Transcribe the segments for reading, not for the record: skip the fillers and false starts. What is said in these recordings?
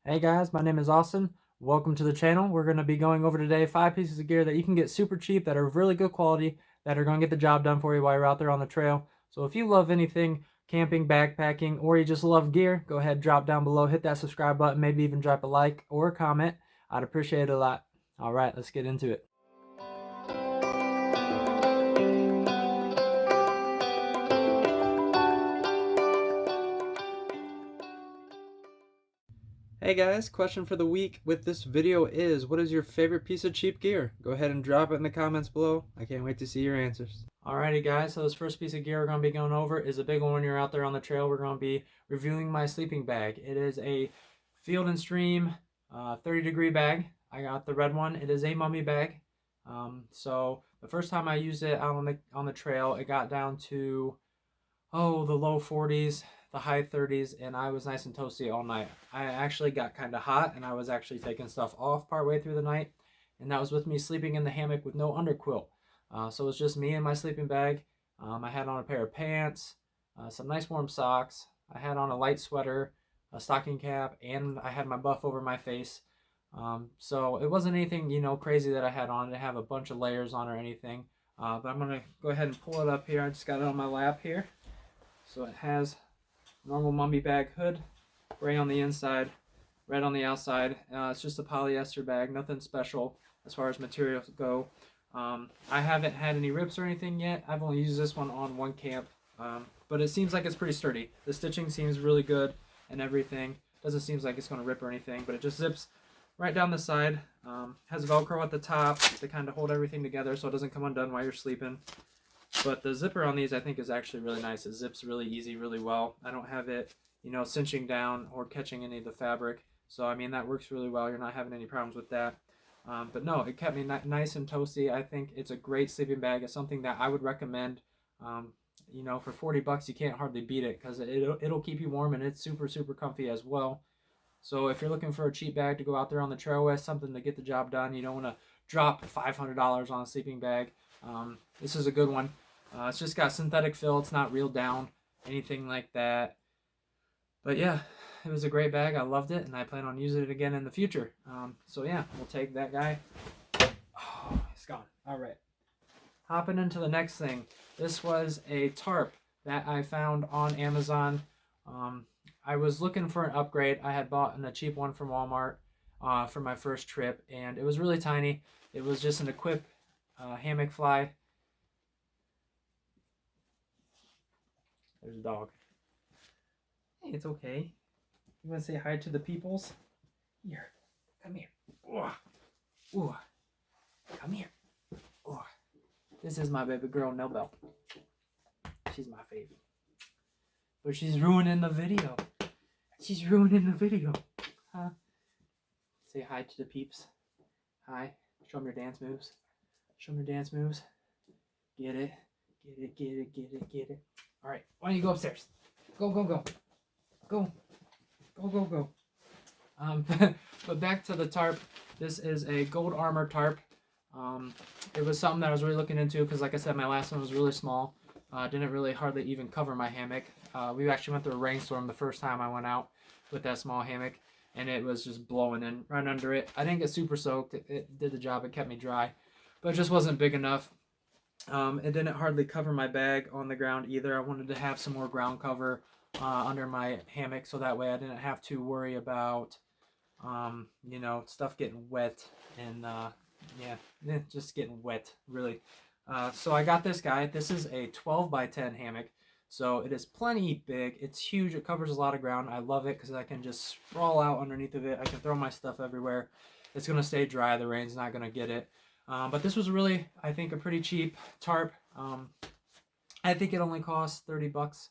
Hey guys, my name is Austin. Welcome to the channel. We're going to be going over today 5 pieces of gear that you can get super cheap that are really good quality that are going to get the job done for you while you're out there on the trail. So if you love anything camping, backpacking, or you just love gear, go ahead, drop down below, hit that subscribe button, maybe even drop a like or a comment. I'd appreciate it a lot. All right, let's get into it. Hey guys, question for the week with this video is, what is your favorite piece of cheap gear? Go ahead and drop it in the comments below. I can't wait to see your answers. Alrighty guys, so this first piece of gear we're going to be going over is a big one when you're out there on the trail. We're going to be reviewing my sleeping bag. It is a Field and Stream 30-degree bag. I got the red one. It is a mummy bag. So the first time I used it out on the trail, it got down to the low 40s, the high 30s, and I was nice and toasty all night. I actually got kind of hot, and I was actually taking stuff off partway through the night, and that was with me sleeping in the hammock with no underquilt. So it was just me and my sleeping bag. I had on a pair of pants, some nice warm socks. I had on a light sweater, a stocking cap, and I had my buff over my face. So it wasn't anything, crazy that I had on. I didn't have a bunch of layers on or anything. But I'm going to go ahead and pull it up here. I just got it on my lap here. So it has normal mummy bag hood, gray on the inside, red on the outside. It's just a polyester bag, nothing special as far as materials go. I haven't had any rips or anything yet. I've only used this one on one camp, but it seems like it's pretty sturdy. The stitching seems really good and everything. Doesn't seem like it's going to rip or anything, but it just zips right down the side. Has Velcro at the top to kind of hold everything together so it doesn't come undone while you're sleeping. But the zipper on these I think is actually really nice. It zips really easy, really well. I don't have it, cinching down or catching any of the fabric. So, I mean, that works really well. You're not having any problems with that. But no, it kept me nice and toasty. I think it's a great sleeping bag. It's something that I would recommend. For 40 bucks, you can't hardly beat it because it'll keep you warm and it's super, super comfy as well. So if you're looking for a cheap bag to go out there on the trail with, something to get the job done, you don't want to drop $500 on a sleeping bag. This is a good one. It's just got synthetic fill. It's not reeled down, anything like that. But yeah, it was a great bag. I loved it, and I plan on using it again in the future. So yeah, we'll take that guy. Oh, it's gone. All right. Hopping into the next thing. This was a tarp that I found on Amazon. I was looking for an upgrade. I had bought a cheap one from Walmart for my first trip, and it was really tiny. It was just an Equip hammock fly. There's a dog. Hey, it's okay. You want to say hi to the peoples? Here, come here. Ooh. Ooh. Come here. Ooh. This is my baby girl, Nobel. She's my favorite. But she's ruining the video. She's ruining the video. Huh? Say hi to the peeps. Hi. Show them your dance moves. Show them your dance moves. Get it. Get it, get it, get it, get it. All right, why don't you go upstairs? Go, go, go. Go. Go, go, go. But back to the tarp. This is a Gold Armor tarp. It was something that I was really looking into because, like I said, my last one was really small. Didn't really hardly even cover my hammock. We actually went through a rainstorm the first time I went out with that small hammock, and it was just blowing in right under it. I didn't get super soaked. It did the job. It kept me dry, but it just wasn't big enough. It didn't hardly cover my bag on the ground either. I wanted to have some more ground cover under my hammock so that way I didn't have to worry about, stuff getting wet and, just getting wet, really. So I got this guy. This is a 12 by 10 hammock. So it is plenty big. It's huge. It covers a lot of ground. I love it because I can just sprawl out underneath of it. I can throw my stuff everywhere. It's going to stay dry. The rain's not going to get it. But this was really, I think, a pretty cheap tarp. I think it only costs 30 bucks,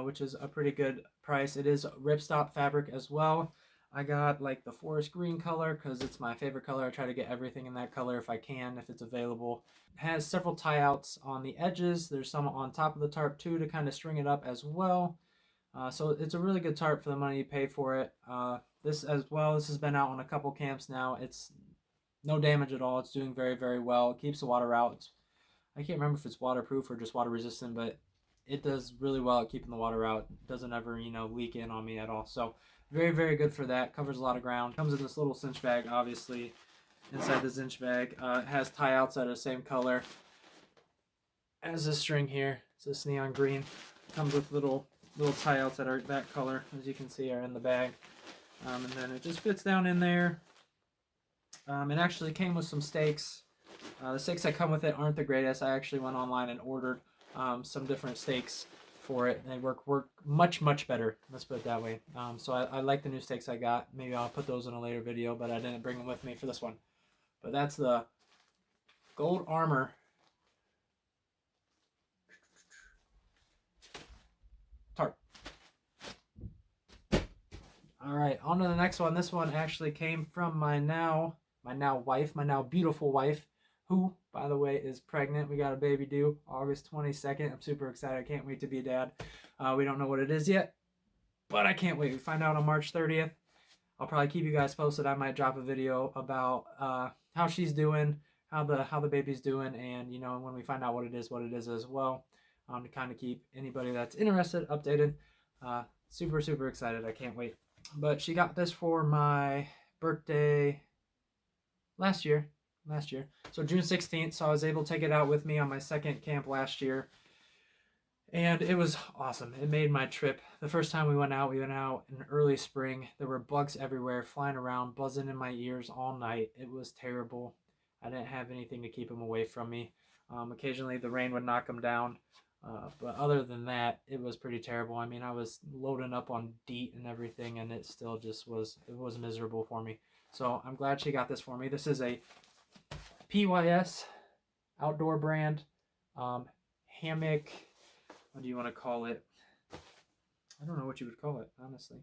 which is a pretty good price. It is ripstop fabric as well. I got like the forest green color because it's my favorite color. I try to get everything in that color if I can, if it's available. It has several tie outs on the edges. There's some on top of the tarp too to kind of string it up as well. So it's a really good tarp for the money you pay for it. This as well, this has been out on a couple camps now. It's no damage at all. It's doing very, very well. It keeps the water out. I can't remember if it's waterproof or just water resistant, but it does really well at keeping the water out. It doesn't ever, leak in on me at all. So Very, very good for that. Covers a lot of ground. Comes in this little cinch bag, obviously. Inside the cinch bag, it has tie outs that are the same color as this string here. It's this neon green. Comes with little tie outs that are that color, as you can see, are in the bag. And then it just fits down in there. It actually came with some stakes. The stakes that come with it aren't the greatest. I actually went online and ordered some different stakes for it, and they work much better. Let's put it that way. So I like the new stakes I got. Maybe I'll put those in a later video, but I didn't bring them with me for this one. But that's the Gold Armor tarp. All right, on to the next one. This one actually came from my now beautiful wife, who, by the way, is pregnant. We got a baby due August 22nd. I'm super excited. I can't wait to be a dad. We don't know what it is yet, but I can't wait. We find out on March 30th. I'll probably keep you guys posted. I might drop a video about how she's doing, how the baby's doing, and you know, when we find out what it is as well, to kind of keep anybody that's interested updated. Super excited. I can't wait. But she got this for my birthday last year. So June 16th. So I was able to take it out with me on my second camp last year. And it was awesome. It made my trip. The first time we went out in early spring. There were bugs everywhere flying around, buzzing in my ears all night. It was terrible. I didn't have anything to keep them away from me. Occasionally the rain would knock them down. But other than that, it was pretty terrible. I mean, I was loading up on DEET and everything, and it still just was miserable for me. So I'm glad she got this for me. This is a PYS outdoor brand hammock. What do you want to call it? I don't know what you would call it, honestly.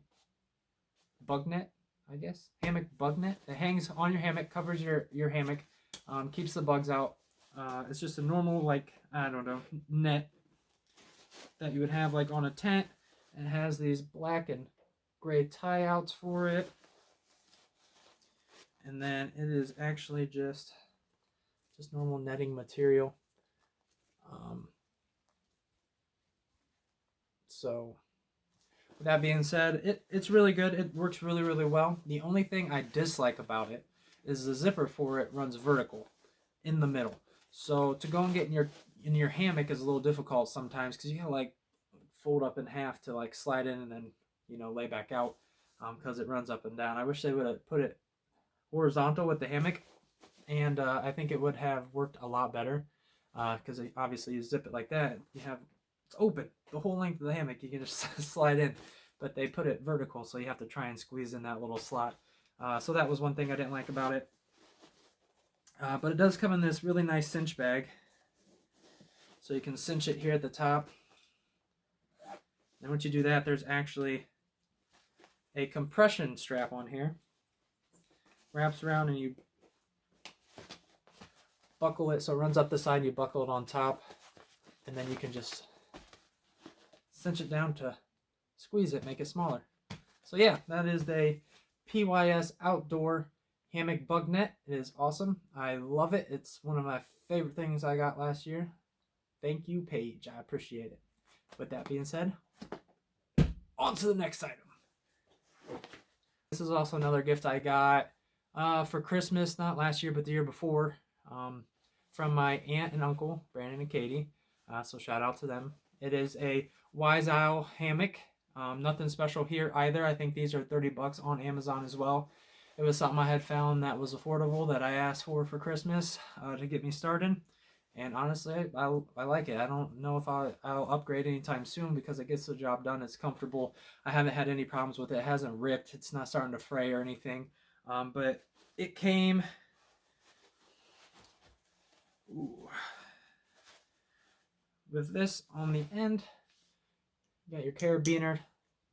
Bug net, I guess. Hammock bug net. It hangs on your hammock, covers your hammock, keeps the bugs out. It's just a normal, like, I don't know, net that you would have like on a tent. It has these black and gray tie outs for it. And then it is actually just normal netting material. So with that being said, it's really good. It works really well. The only thing I dislike about it is the zipper for it runs vertical in the middle. So to go and get in your hammock is a little difficult sometimes, because you gotta like fold up in half to like slide in and then, you know, lay back out, because it runs up and down. I wish they would have put it horizontal with the hammock, and I think it would have worked a lot better, because obviously you zip it like that, it's open the whole length of the hammock, you can just slide in, but they put it vertical, so you have to try and squeeze in that little slot. So that was one thing I didn't like about it. But it does come in this really nice cinch bag, so you can cinch it here at the top. And once you do that, there's actually a compression strap on here. Wraps around and you buckle it so it runs up the side. You buckle it on top, and then you can just cinch it down to squeeze it, make it smaller. So yeah, that is the PYS Outdoor Hammock Bug Net. It is awesome. I love it. It's one of my favorite things I got last year. Thank you, Paige. I appreciate it. With that being said, on to the next item. This is also another gift I got for Christmas, not last year, but the year before, from my aunt and uncle, Brandon and Katie. So shout out to them. It is a Wise Owl hammock. Nothing special here either. I think these are $30 on Amazon as well. It was something I had found that was affordable that I asked for Christmas to get me started. And honestly, I like it. I don't know if I'll upgrade anytime soon, because it gets the job done. It's comfortable. I haven't had any problems with it. It hasn't ripped. It's not starting to fray or anything. But it came... with this on the end. You got your carabiner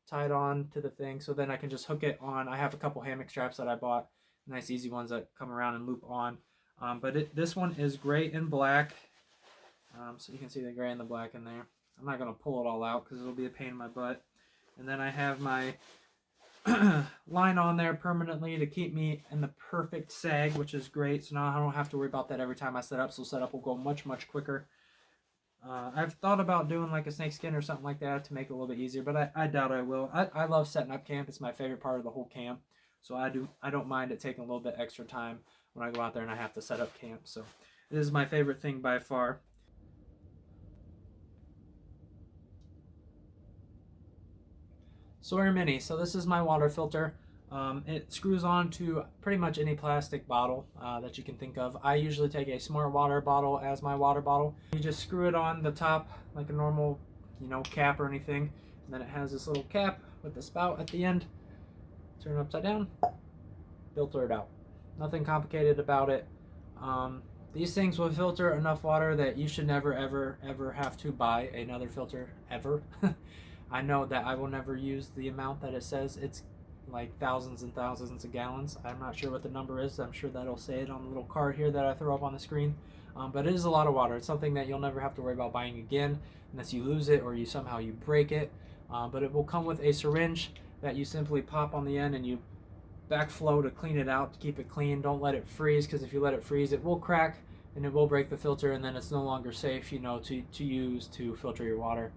tied on to the thing, so then I can just hook it on. I have a couple hammock straps that I bought, nice easy ones that come around and loop on. But this one is gray and black, so you can see the gray and the black in there. I'm not going to pull it all out because it'll be a pain in my butt. And then I have my line on there permanently to keep me in the perfect sag, which is great. So now I don't have to worry about that every time I set up, so setup will go much quicker. I've thought about doing like a snake skin or something like that to make it a little bit easier, but I doubt I will. I love setting up camp. It's my favorite part of the whole camp. So I don't mind it taking a little bit extra time when I go out there and I have to set up camp. So it is my favorite thing by far. Sawyer Mini. So this is my water filter. It screws on to pretty much any plastic bottle that you can think of. I usually take a smart water bottle as my water bottle. You just screw it on the top like a normal, cap or anything. And then it has this little cap with the spout at the end. Turn it upside down, filter it out. Nothing complicated about it. These things will filter enough water that you should never, ever, ever have to buy another filter, ever. I know that I will never use the amount that it says. It's like thousands and thousands of gallons. I'm not sure what the number is. I'm sure that'll say it on the little card here that I throw up on the screen. But it is a lot of water. It's something that you'll never have to worry about buying again unless you lose it or you somehow you break it. But it will come with a syringe that you simply pop on the end and you backflow to clean it out, to keep it clean. Don't let it freeze, because if you let it freeze, it will crack and it will break the filter, and then it's no longer safe, to use to filter your water.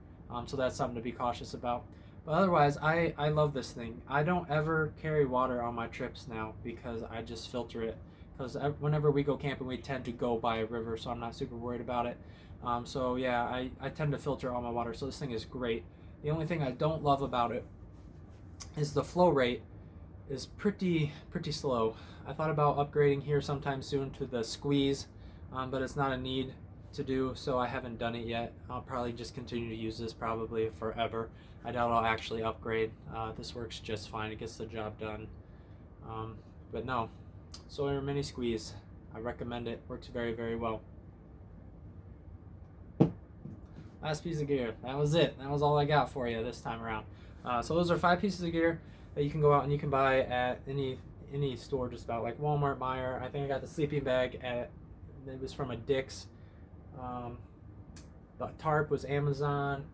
So that's something to be cautious about. But otherwise, I love this thing. I don't ever carry water on my trips now because I just filter it. Because whenever we go camping, we tend to go by a river, so I'm not super worried about it. So yeah, I tend to filter all my water, so this thing is great. The only thing I don't love about it is the flow rate is pretty slow. I thought about upgrading here sometime soon to the squeeze, but it's not a need to do, so I haven't done it yet. I'll probably just continue to use this probably forever. I doubt I'll actually upgrade. This works just fine. It gets the job done. But no, Sawyer Mini Squeeze. I recommend it. Works very, very well. Last piece of gear. That was it. That was all I got for you this time around. So those are 5 pieces of gear that you can go out and you can buy at any store, just about, like Walmart, Meijer. I think I got the sleeping bag it was from a Dick's. The tarp was Amazon.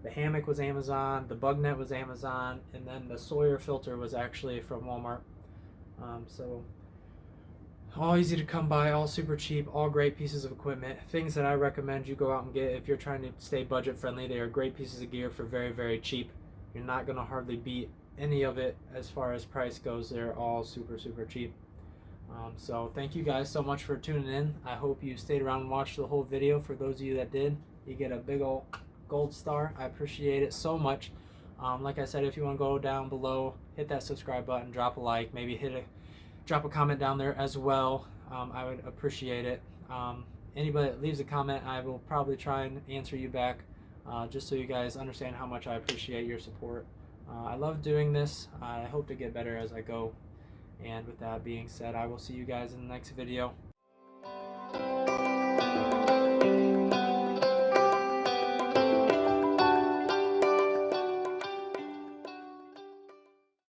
The hammock was Amazon. The bug net was Amazon. And then the Sawyer filter was actually from Walmart. So all easy to come by, all super cheap, all great pieces of equipment. Things that I recommend you go out and get if you're trying to stay budget friendly. They are great pieces of gear for very, very cheap. You're not going to hardly beat any of it as far as price goes. They're all super, super cheap. So thank you guys so much for tuning in. I hope you stayed around and watched the whole video. For those of you that did, you get a big old gold star. I appreciate it so much. Like I said, if you want to go down below, hit that subscribe button, drop a like, maybe drop a comment down there as well. I would appreciate it. Anybody that leaves a comment, I will probably try and answer you back, just so you guys understand how much I appreciate your support. I love doing this. I hope to get better as I go. And with that being said, I will see you guys in the next video.